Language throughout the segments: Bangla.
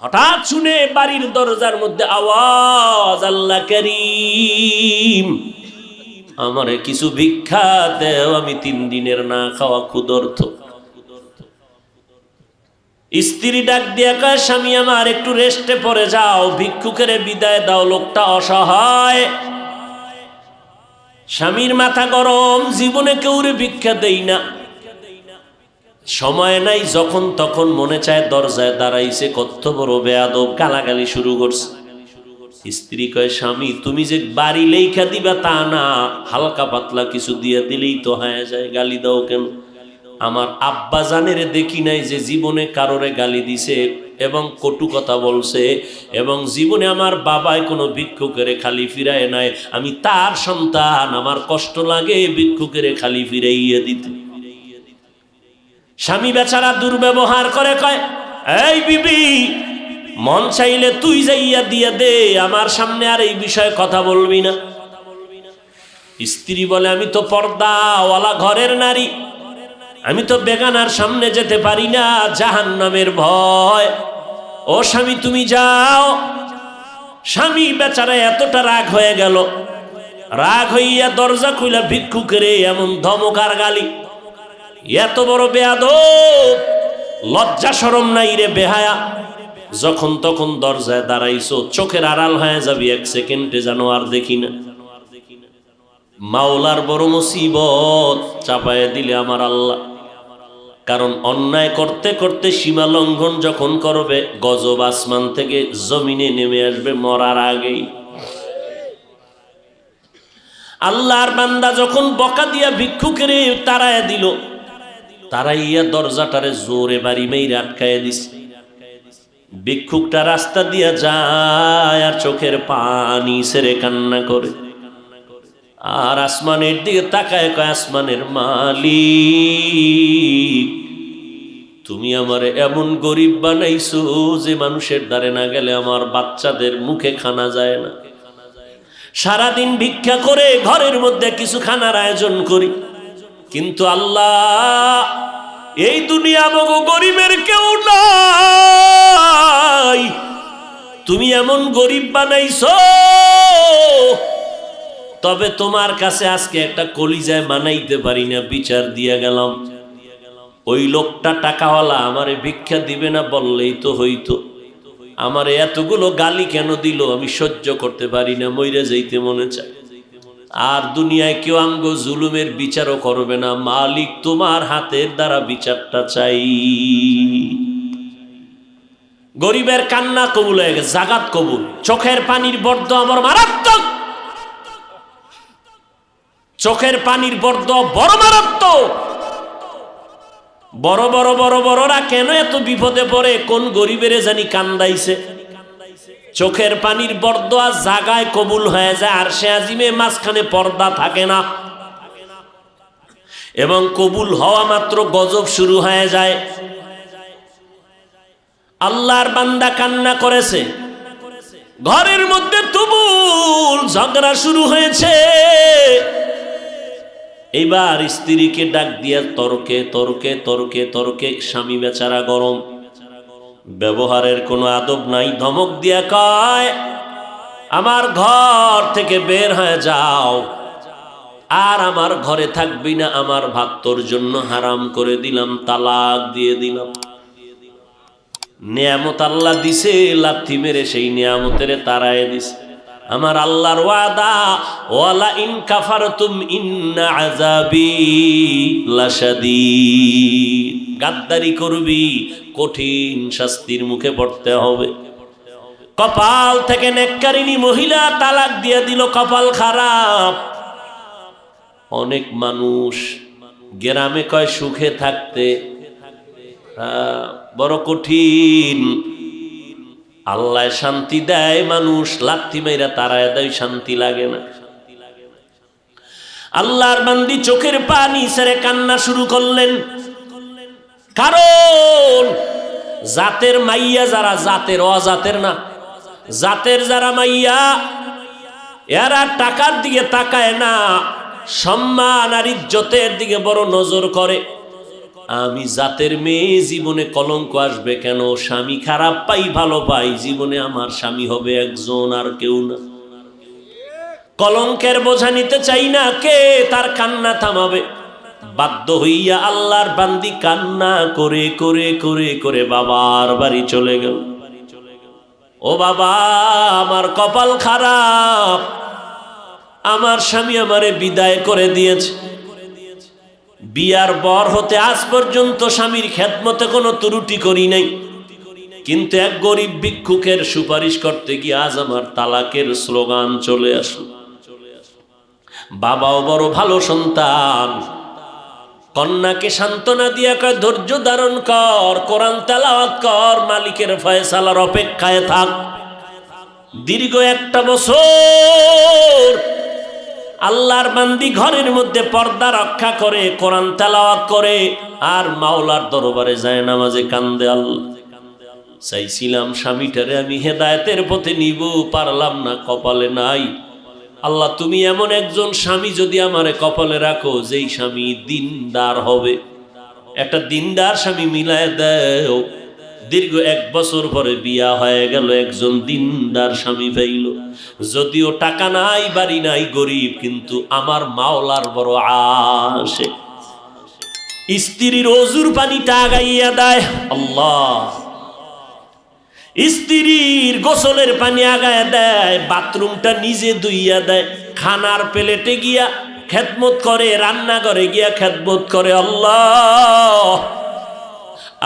হঠাৎ শুনে বাড়ির দরজার মধ্যে আওয়াজ, আল্লাহ করিম, আমারে কিছু ভিক্ষা দেও, আমি 3 দিনের না খাওয়া ক্ষুধার্ত। স্ত্রী ডাক দিয়া কয়, স্বামী আমার একটু রেস্টে পড়ে যাও, ভিক্ষুকের বিদায় দাও, লোকটা অসহায়। স্বামীর মাথা গরম, জীবনে কেউরে ভিক্ষা দেই না, সময় নাই, যখন তখন মনে চায় দরজায় দাঁড়াইছে, কত বড় বেয়াদব, গালাগালি শুরু করছে। স্ত্রী কয়, স্বামী তুমি যে বাড়ি লেখা দিবা তা না, হালকা পাতলা কিছু দিয়ে দিলেই তো হয়ে যায়, গালি দাও কেন? আমার আব্বা জানেরে দেখি নাই যে জীবনে কারোরে গালি দিছে এবং কটু কথা বলছে, এবং জীবনে আমার বাবাই কোনো ভিক্ষুকের খালি ফিরায় নাই। আমি তার সন্তান, আমার কষ্ট লাগে ভিক্ষুকের খালি ফিরাইয়া দিতে। স্বামী বেচারা দুর্ব্যবহার করে, কয়, এই বিবি, মন চাইলে তুই যাইয়া দিয়া দে, আমার সামনে আর এই বিষয়ে কথা বলবি না। স্ত্রী বলে, আমি তো পর্দাওয়ালা ঘরের নারী, আমি তো বেগানার সামনে যেতে পারি না, জাহান্নামের ভয়। ও স্বামী তুমি যাও। স্বামী বেচারা এতটা রাগ হয়ে গেল, রাগ হইয়া দরজা খুইলা ভিক্ষুকের এমন ধমক আর গালি, এত বড় বেয়াদব, লজ্জা শরম নাই রে বেহায়া, যখন তখন দরজায় দাঁড়াইছো, চোখের আড়াল হয়ে যাবি 1 সেকেন্ডে যেন আর দেখি না। মাওলার বড় মুসিবত চাপায় দিলে আমার আল্লাহ। কারণ অন্যায় করতে করতে সীমা লঙ্ঘন যখন করবে, গজব আসমান থেকে জমিনে নেমে আসবে মরার আগেই। আল্লাহর বান্দা যখন বকা দিয়া ভিক্ষুকের তাড়ায় দিল, তারাইয়া দরজাটারে জোরে বাড়ি মেরে আটকায় দিছে। ভিক্ষুকটা রাস্তা দিয়া যায় আর চোখের পানি ছেড়ে কান্না করে, আর আসমানের দিকে তাকায়, কয়, আসমানের মালিক, তুমি আমারে এমন গরিব বানাইছো যে মানুষের দ্বারে না গেলে আমার বাচ্চাদের মুখে খানা যায় না। সারাদিন ভিক্ষা করে ঘরের মধ্যে কিছু খানার আয়োজন করি, কিন্তু আল্লাহ, এই দুনিয়া মগো গরিবের কেউ নাই, তুমি এমন গরিব বানাইছো, তবে তোমার কাছে আজকে একটা কলিজায় মানাইতে পারি না, বিচার দিয়া গেলাম। ওই লোকটা টাকাওয়ালা আমারে ভিক্ষা দিবে না বললেই তো হইতো, আমারে এতগুলো গালি কেন দিল আমি সহ্য করতে পারি না, মইরা যাইতে মনে চায়। আর দুনিয়ায় কেউ আমগো জুলুমের বিচারও করবে না, মালিক তোমার হাতের দ্বারা বিচারটা চাই। গরিবের কান্না কবুল হয়ে গেছে, জাগাত কবুল। চোখের পানির বর্দ আমার মারাত্মক, চোখের পানির বর্দ বড় মারাত্মক। বড় বড় বড় বড়রা কেন এত বিপদে পড়ে, কোন গরিবের জানি কান্দাইছে। চোখের পানির বর্দোয়া জাগায় কবুল হয়ে যায়, আর সে আজিমে মাঝখানে পর্দা থাকে না, এবং কবুল হওয়া মাত্র গজব শুরু হয়ে যায়। আল্লাহর বান্দা কান্না করেছে, ঘরের মধ্যে তুমুল ঝগড়া শুরু হয়েছে। এইবার স্ত্রীকে ডাক দিয়া তর্কে তর্কে তর্কে তর্কে, স্বামী বেচারা গরম, ব্যবহারের কোনো আদব নাই, ধমক দিয়া কয়, আমার ঘর থেকে বের হয়ে যাও, আর আমার ঘরে থাকবি না, আমার ভাত তোর জন্য হারাম করে দিলাম, তালাক দিয়ে দিলাম। নিয়ামত আল্লাহ দিছে, লাথি মেরে সেই নিয়ামতের তাড়ায় দিছে। আমার আল্লাহর ওয়াদা, ওয়ালা ইন কাফারতুম ইন্না আযাবি লাশাদীদ, গাদ্দারি করবি কঠিন শাস্তির মুখে পড়তে হবে। কপাল থেকে নেককারিনী মহিলা তালাক দিয়ে দিল, কপাল খারাপ। অনেক মানুষ গ্রামে কয় সুখে থাকতে, বড় কঠিন। আল্লাহ শান্তি দেয়, মানুষ লাথি মাইরা তারায় দেয়, শান্তি লাগে না। আল্লাহর বান্দি চোখের পানি ছেড়ে কান্না শুরু করলেন, কারণ জাতের মাইয়া যারা, জাতের অজাতের না, জাতের যারা মাইয়া, এরা টাকার দিকে তাকায় না, সম্মান আর ইজ্জতের দিকে বড় নজর করে। আমি জাতের মেয়ে, জীবনে কলঙ্ক আসবে কেন? স্বামী খারাপ পাই ভালো পাই, জীবনে আমার স্বামী হবে একজন, আর কেউ না। কলঙ্কের বোঝা নিতে চাই না, কে তার কান্না থামাবে? বাধ্য হইয়া আল্লাহর বান্দি কান্না করে করে করে করে বাবার বাড়ি চলে গেল। ও বাবা, আমার কপাল খারাপ, আমার স্বামী আমারে বিদায় করে দিয়েছে। বিয়ার বর হতে আজ পর্যন্ত স্বামীর খেদমতে কোনো ত্রুটি করি নাই, কিন্তু এক গরিব ভিক্ষুকের সুপারিশ করতে গিয়ে আজ আমার তালাকের স্লোগান চলে আসলো। বাবাও বড় ভালো সন্তান, কন্যাকে সান্ত্বনা দিয়া কয় ধৈর্য ধারণ কর, কোরআন তেলাওয়াত কর, মালিকের ফয়সালার অপেক্ষায় থাক। দীর্ঘ 1 বছর আল্লাহর বান্দি ঘরের মধ্যে পর্দা রক্ষা করে, কোরআন তেলাওয়াত করে, আর মাওলার দরবারে যায় নামাজে কান্দে। আল্লাহ, চাইছিলাম স্বামীটারে আমি হেদায়েতের পথে নিব, পারলাম না, কপালে নাই। আল্লাহ, তুমি এমন একজন স্বামী যদি আমারে কপালে রাখো, যেই স্বামী দিনদার হবে, একটা দিনদার স্বামী মিলায় দাও। দীর্ঘ 1 বছর পরে বিয়া হয়ে গেল, একজন দিনদার স্বামী পাইল। যদিও টাকা নাই, বাড়ি নাই, গরিব, কিন্তু আমার মাওলার বড় আশে। স্ত্রীর ওজুর পানিটা আগাইয়া দেয় আল্লাহ, স্ত্রীর গোসলের পানি আগায় দেয়, বাথরুমটা নিজে ধুইয়া দেয়, খানার প্লেটে গিয়া খেদমত করে, রান্নাঘরে গিয়া খেদমত করে। আল্লাহ,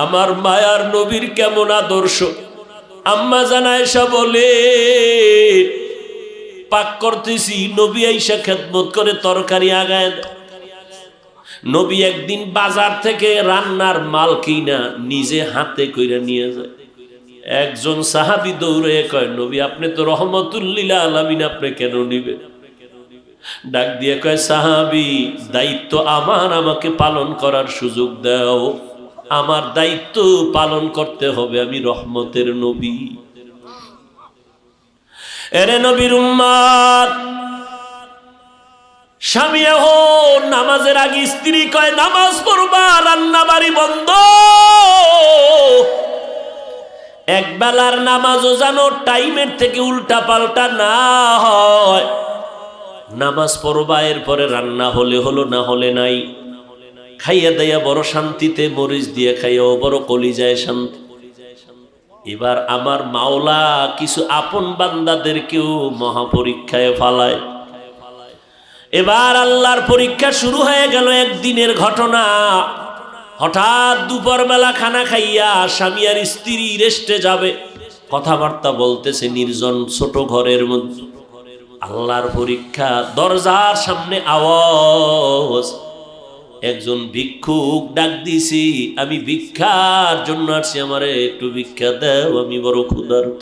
আমার মায়ার নবীর কেমন আদর্শ! আম্মা জান আয়েশা বলে, পাক করতেছি, নবী আয়েশা খেদমত করে, তরকারি আগায় দেয়। নবী একদিন বাজার থেকে রান্নার মাল কিনা নিজে হাতে কইরা নিয়ে যায়। একজন সাহাবী দৌড়ে কয়, নবী আপনি তো রহমতুল্লিল আলামিন, আপনি কেন নিবেন? ডাক দিয়ে কয়, সাহাবী, দায়িত্ব আমার, আমাকে পালন করার সুযোগ দাও, আমার দায়িত্ব পালন করতে হবে, আমি রহমতের নবী। এরে নবীর উম্মত, স্বামী এখন নামাজের আগে স্ত্রী কয় নামাজ পড়বা, রান্না বাড়ি বন্ধ। একবেলার নামাজও জানো টাইমের থেকে উল্টা পাল্টা না হয়। নামাজ পড়বা, এরপরে রান্না হলে হলো, না হলে নাই। খাইয়া দাইয়া বড় শান্তিতে, মরিচ দিয়ে খাইয়াও বড় কলিজায় শান্তি। এবার আমার মাওলা কিছু আপন বান্দাদেরকেও মহাপরীক্ষায় ফালায়। এবার আল্লাহর পরীক্ষা শুরু হয়ে গেল। একদিনের ঘটনা, হঠাৎ দুপুরবেলা খানা খাইয়া স্বামী আর স্ত্রী রেস্টে যাবে, কথাবার্তা বলতেছে নির্জন ছোট ঘরের মধ্যে। আল্লাহর পরীক্ষা, দরজার সামনে আওয়াজ, একজন ভিক্ষুক ডাক দিছি, আমি ভিক্ষার জন্য আসছি, আমারে একটু ভিক্ষা দাও, আমি বড় ক্ষুধার্ত।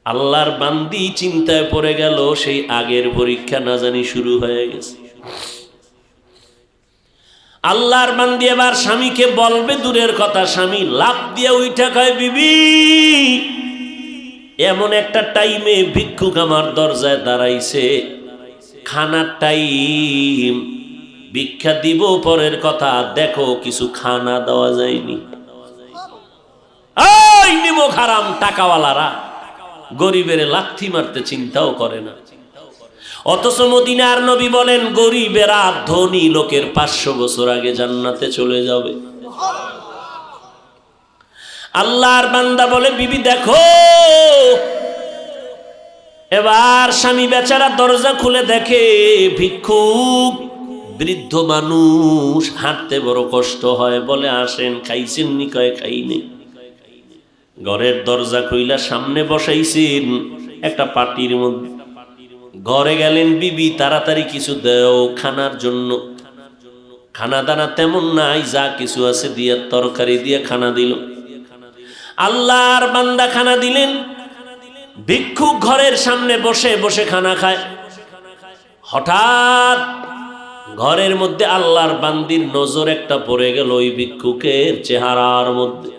আল্লাহর বান্দি চিন্তায় পড়ে গেল, সেই আগের পরীক্ষা না জানি শুরু হয়ে গেছে। আল্লাহর বান্দি এবার স্বামীকে বলবে দূরের কথা, স্বামী লাফ দিয়ে উইঠা কয়, বিবি, এমন একটা টাইমে ভিক্ষুক আমার দরজায় দাঁড়াইছে, খানার টাইম, ভিক্ষা দিব পরের কথা, দেখো কিছু খানা দেওয়া যায়নি। এই নিমক হারাম টাকাওয়ালারা গরিবের লাথি মারতে চিন্তাও করে না। অথচ মদিনার নবী বলেন, গরিবেরা ধনী লোকের 500 বছর আগে জান্নাতে চলে যাবে। আল্লাহর বান্দা বলে, বিবি দেখো। এবার স্বামী বেচারা দরজা খুলে দেখে ভিক্ষুক, বৃদ্ধ মানুষ, হাঁটতে বড় কষ্ট হয়। বলে, আসেন, খাইছেন নি? কয়, খাইনি। ঘরের দরজা খুইলা সামনে বসাইছেন একটা পাটির মধ্যে। ঘরে গেলেন, বিবি তাড়াতাড়ি কিছু দাও খানার জন্য। খানা দানা তেমন নাই, যা কিছু আছে দিয়া তরকারি দিয়ে খানা দিল। আল্লাহর বান্দা খানা দিলেন। ভিক্ষুক ঘরের সামনে বসে বসে খানা খায়। হঠাৎ ঘরের মধ্যে আল্লাহর বান্দির নজর একটা পড়ে গেল ওই ভিক্ষুকের চেহারার মধ্যে।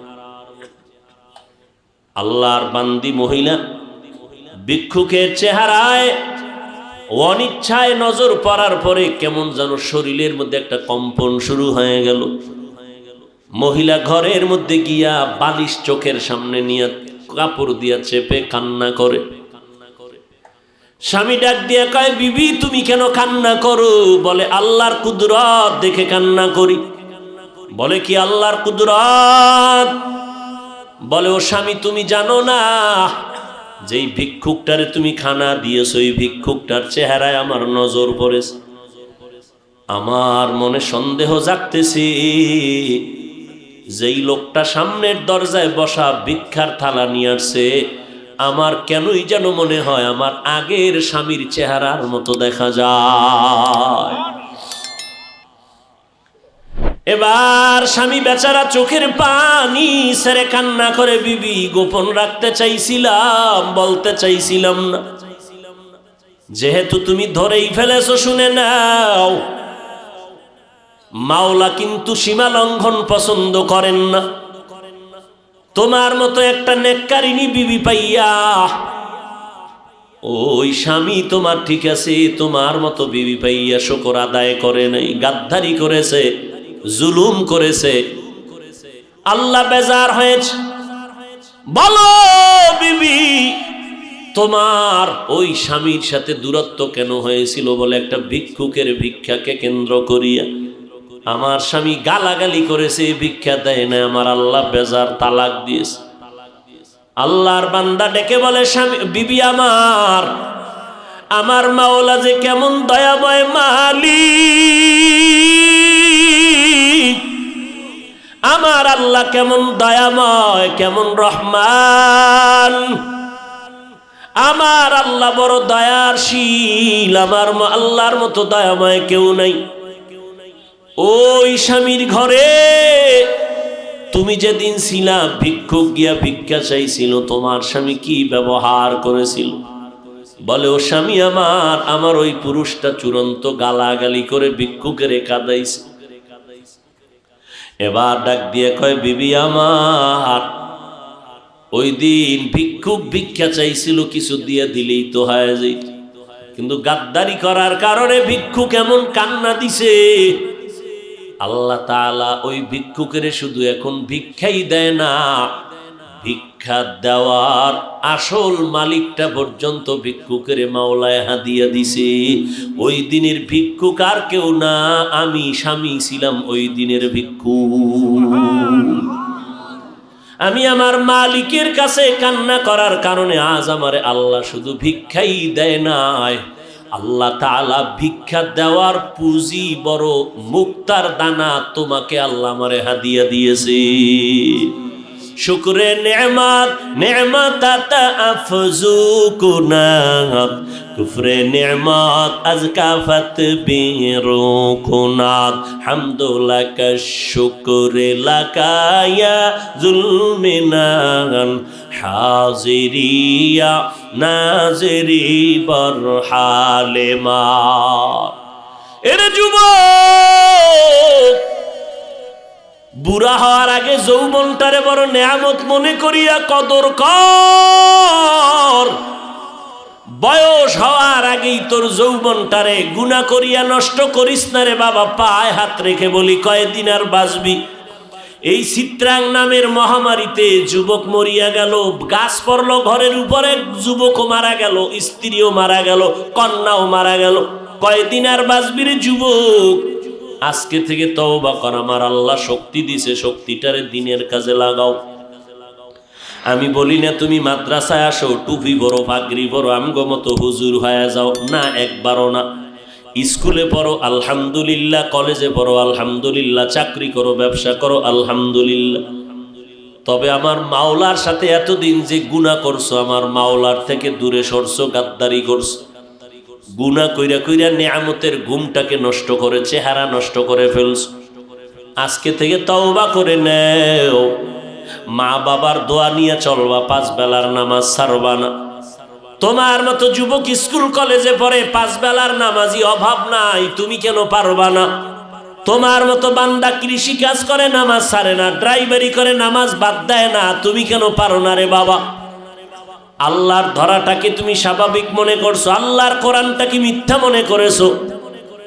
আল্লাহর বান্দি মহিলা ভিক্ষুকের চেহারায় অনিচ্ছায় নজর পড়ার পরে কেমন যেন শরীরের মধ্যে একটা কম্পন শুরু হয়ে গেল। মহিলা ঘরের মধ্যে গিয়া বালিশ চোখের সামনে নিয়ে কাপড় দিয়া চেপে কান্না করে। স্বামী ডাক দিয়ে কয়, বিবি তুমি কেন কান্না করো? বলে, আল্লাহর কুদরত দেখে কান্না করি। বলে, কি আল্লাহর কুদরত? বলে, ও স্বামী তুমি জানো না যেই ভিক্ষুকটারে তুমি খানা দিয়েছো, ওই ভিক্ষুকটার চেহারায় আমার নজর পড়েছে। আমার মনে সন্দেহ জাগতেছে, যেই লোকটা সামনের দরজায় বসা ভিক্ষার থালা নিয়ে আসছে, আমার কেনই যেন মনে হয় আমার আগের স্বামীর চেহারার মতো দেখা যায়। এবার স্বামী বেচারা চোখের পানি ছেড়ে কান্না করে, বিবি গোপন রাখতে চাইছিলাম, বলতে চাইছিলাম না, যেহেতু তুমি ধরেই ফেলেছো শুনে নাও, মাওলা কিন্তু সীমা লঙ্ঘন পছন্দ করেন না। তোমার মতো একটা নেককারিনী বিবি পাইয়া ওই স্বামী তোমার ঠিক আছে, তোমার মতো বিবি পাইয়া শুকর আদায় করে নাই, গাদ্দারি করেছে, জুলুম করেছে। আল্লাহ বেজার হয়েছে। বলো বিবি, তোমার ওই স্বামীর সাথে দূরত্ব কেন হয়েছিল? বলে, একটা ভিক্ষুকের ভিক্ষাকে কেন্দ্র করিয়া আমার স্বামী গালাগালি করেছে, ভিক্ষা দেয় না, আমার আল্লাহ বেজার, তালাক দিয়েছে। আল্লাহর বান্দা ডেকে বলে, স্বামী বিবি আমার মাওলা যে কেমন দয়াময় মালিক, আমার আল্লাহ কেমন দয়াময়, কেমন রহমান, আমার আল্লাহ বড় দয়াশীল, আমার আল্লাহর মতো দয়াময় কেউ নাই। ওই স্বামীর ঘরে তুমি যেদিন ছিলা, ভিক্ষুক গিয়া ভিক্ষা চাইছিল, তোমার স্বামী কি ব্যবহার করেছিল? বলে, ও স্বামী আমার ওই পুরুষটা চূড়ান্ত গালাগালি করে ভিক্ষুকের কাঁদাইছে। এবার ডাক দিয়ে কয়, বিবি ওই দিন ভিক্ষুক ভিক্ষা চাইছিল, কিছু দিয়ে দিলেই তো হয়ে যেত, কিন্তু গাদ্দারি করার কারণে ভিক্ষুক এমন কান্না দিছে। আল্লাহ তাআলা ওই ভিক্ষুকের শুধু এখন ভিক্ষাই দেয় না, ভিক্ষা দেওয়ার আসল মালিকটা পর্যন্ত ভিক্ষুকের মাওলায় হাদিয়া দিছে। ওই দিনের ভিক্ষুক আর কেউ না, আমি স্বামী ছিলাম ওই দিনের ভিক্ষুক। আমি আমার মালিকের কাছে কান্না করার কারণে আজ আমারে আল্লাহ শুধু ভিক্ষাই দেয় নাই, আল্লাহ তাআলা ভিক্ষা দেওয়ার পুঁজি বড় মুক্তার দানা তোমাকে আল্লাহ আমারে হাদিয়া দিয়েছে। শুকরে নেমাত নেমাত আফজু কুনাত, কুফরে নেমাত আজকাফত বিরু কুনাত, হামদুলাকা শুকরে লাকায়া জুলমিনান, হাজিরিয়া নাজরি বরহালে মা। এর যুবক, বুড়া হওয়ার আগে যৌবনটারে বড় নেয়ামত মনে করিয়া কদর কর। বয়স হওয়ার আগেই তোর যৌবনটারে গুনাহ করিয়া নষ্ট করিস না রে বাবা। পায়ে হাত রেখে বলি, কয়দিন আর বাঁচবি? এই চিত্রাং নামের মহামারীতে যুবক মরিয়া গেল, গাছ পড়লো ঘরের উপরে, যুবকও মারা গেল, স্ত্রীও মারা গেল, কন্যাও মারা গেল। কয়দিন আর বাঁচবি রে যুবক? আজকে থেকে তওবা কর। আমার আল্লাহ শক্তি দিছে, শক্তিটারে দিনের কাজে লাগাও। আমি বলি না তুমি মাদ্রাসায় আসো, টুপি বড়, পাগড়ি বড়, আমগো মতো হুজুর হয়ে যাও, না, একবারও না। স্কুলে পড়ো আলহামদুলিল্লাহ, কলেজে পড়ো আলহামদুলিল্লাহ, চাকরি করো, ব্যবসা করো আলহামদুলিল্লাহ। তবে আমার মাওলার সাথে এতদিন যে গুনাহ করছো, আমার মাওলার থেকে দূরে সরছো, গাদ্দারি করছো, গুনাহ কইরা কইরা নেয়ামতের ঘুমটাকে নষ্ট করে, চেহারা নষ্ট করে ফেলছো। আজকে থেকে তওবা করে নেও, মা বাবার দোয়া নিয়ে চলবা, 5 বেলার নামাজ ছাড়বা না। তোমার মতো যুবক স্কুল কলেজে পড়ে, 5 বেলার নামাজি অভাব নাই, তুমি কেন পারবা না? তোমার মতো বান্দা কৃষি কাজ করে, নামাজ ছাড়ে না, ড্রাইভারি করে, নামাজ বাদ দেয় না, তুমি কেন পারো না রে বাবা? আল্লাহর ধরাটাকে তুমি স্বাভাবিক মনে করছো, আল্লাহর কোরআনটাকে মিথ্যা মনে করেছো।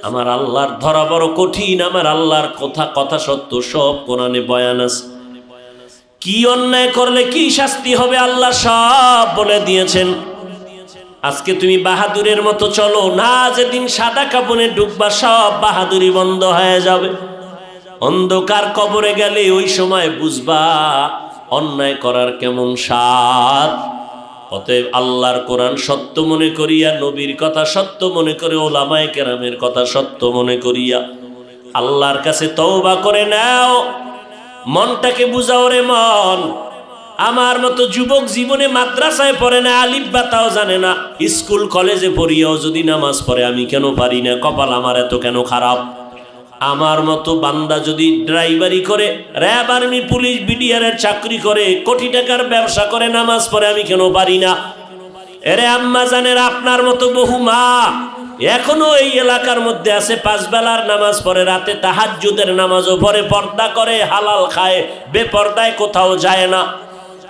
আমার আল্লাহর ধরা বড় কঠিন, আমার আল্লাহর কথা সত্য, সব কোরআনে বয়ান আছে। কি অন্যায় করলে কি শাস্তি হবে আল্লাহ সব বলে দিয়েছেন। আজকে তুমি বাহাদুরের মতো চলো না, যেদিন সাদা কাপড়ে ঢুকবা সব বাহাদুরি বন্ধ হয়ে যাবে। অন্ধকার কবরে গেলে ওই সময় বুঝবা অন্যায় করার কেমন স্বাদ। অতএব আল্লাহর কোরআন সত্য মনে করিয়া, নবীর কথা সত্য মনে করে, ওলামায়ে কেরামের কথা সত্য মনে করিয়া আল্লাহর কাছে তওবা করে নাও। মনটাকে বুঝাও রে মন, আমার মতো যুবক জীবনে মাদ্রাসায় পড়ে না, আলিফ বা তাও জানে না, স্কুল কলেজে পড়িয়াও যদি নামাজ পড়ে আমি কেন পারি না? কপাল আমার এত কেন খারাপ? আমার মতো বান্দা যদি ড্রাইভারি করে, র্যাব, আর্মি, পুলিশ, বিডিআরের চাকরি করে, কোটি টাকার ব্যবসা করে, নামাজ পড়ে আমি কেন পারি না? এরে আম্মা জানের, আপনার মতো বহু মা এখনো এই এলাকার মধ্যে আছে, 5 বেলার নামাজ পড়ে, রাতে তাহাজ্জুদের নামাজও পড়ে, পর্দা করে, হালাল খায়, বেপর্দায় কোথাও যায় না।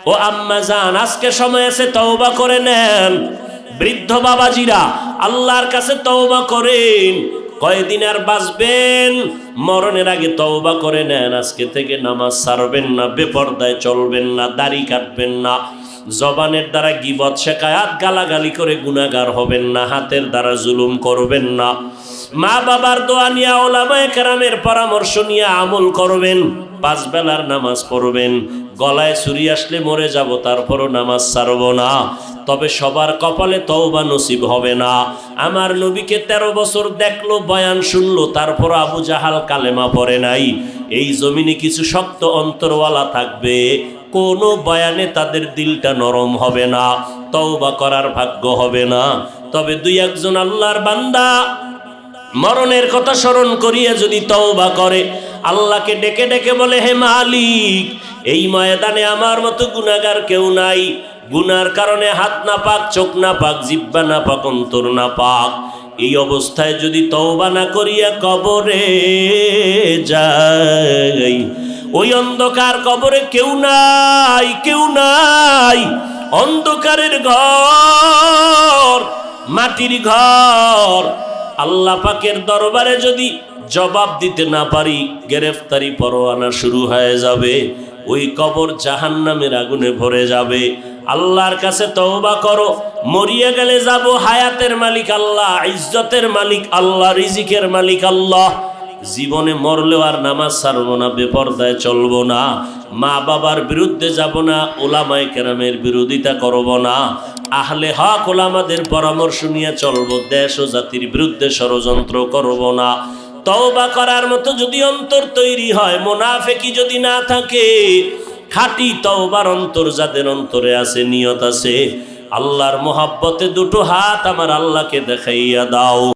ও আম্মা জান, আজকে সময় আছে, তওবা করে নেন। বৃদ্ধ বাবাজিরা আল্লাহর কাছে তওবা করেন। কয়দিন আর বাঁচবেন? মরণের আগে তওবা করে নেন। আজকে থেকে নামাজ ছাড়বেন না, বেপর্দায় চলবেন না, দাড়ি কাটবেন না, জবানের দ্বারা গীবত শেখায়াত গালাগালি করে গুনাহগার হবেন না, হাতের দ্বারা জুলুম করবেন না, মা বাবার দোয়া নিয়ে, ওলামায়ে কেরামের পরামর্শ নিয়ে আমল করবেন, 5 বেলার নামাজ পড়বেন। গলায় ছুরি আসলে মরে যাব, তারপরও নামাজ ছাড়ব না। তবে সবার কপালে তওবা নসিব হবে না। আমার নবীকে 13 বছর দেখলো, বয়ান শুনলো, তারপর আবু জাহাল কালেমা পড়ে নাই। এই জমিনে কিছু শক্ত অন্তরওয়ালা থাকবে, কোনো বয়ানে তাদের দিলটা নরম হবে না, তওবা করার ভাগ্য হবে না। তবে 2-1 আল্লাহর বান্দা মরণের কথা স্মরণ করিয়া যদি তওবা করে, আল্লাহকে ডেকে ডেকে বলে, হে মালিক, এই ময়দানে আমার মতো গুনাহগার কেউ নাই, গুনার কারণে হাত না পাক, চোখ না পাক, জিহ্বা না পাক, অন্তর না পাক, এই অবস্থায় যদি তওবা না করিয়া কবরে যাই, ওই অন্ধকার কবরে কেউ নাই, কেউ নাই, অন্ধকারের ঘর, মাটির ঘর। আল্লাহ পাকের দরবারে যদি জবাব দিতে না পারি, গ্রেফতারি পরোয়ানা শুরু হয়ে যাবে, ওই কবর জাহান্নামের আগুনে ভরে যাবে। আল্লাহর কাছে তওবা করো, মরিয়া গেলে যাব, হায়াতের মালিক আল্লাহ, ইজ্জতের মালিক আল্লাহ, রিজিকের মালিক আল্লাহ। জীবনে মরলেও আর নামাজ ছাড়বো না, বেপর্দায় চলবো না, মা বাবার বিরুদ্ধে যাব না, ওলামায়ে কেরামের বিরোধিতা করব না, আহলে হক ওলামাদের পরামর্শ নিয়ে চলবো, দেশ ও জাতির বিরুদ্ধে ষড়যন্ত্র করব না। তওবা করার মতো যদি অন্তর তৈরি হয়, মুনাফিকি যদি না থাকে, খাঁটি তওবার অন্তর যাদের অন্তরে আছে, নিয়ত আছে, আল্লাহর মহব্বতে 2 হাত আমার আল্লাহকে দেখাইয়া দাও।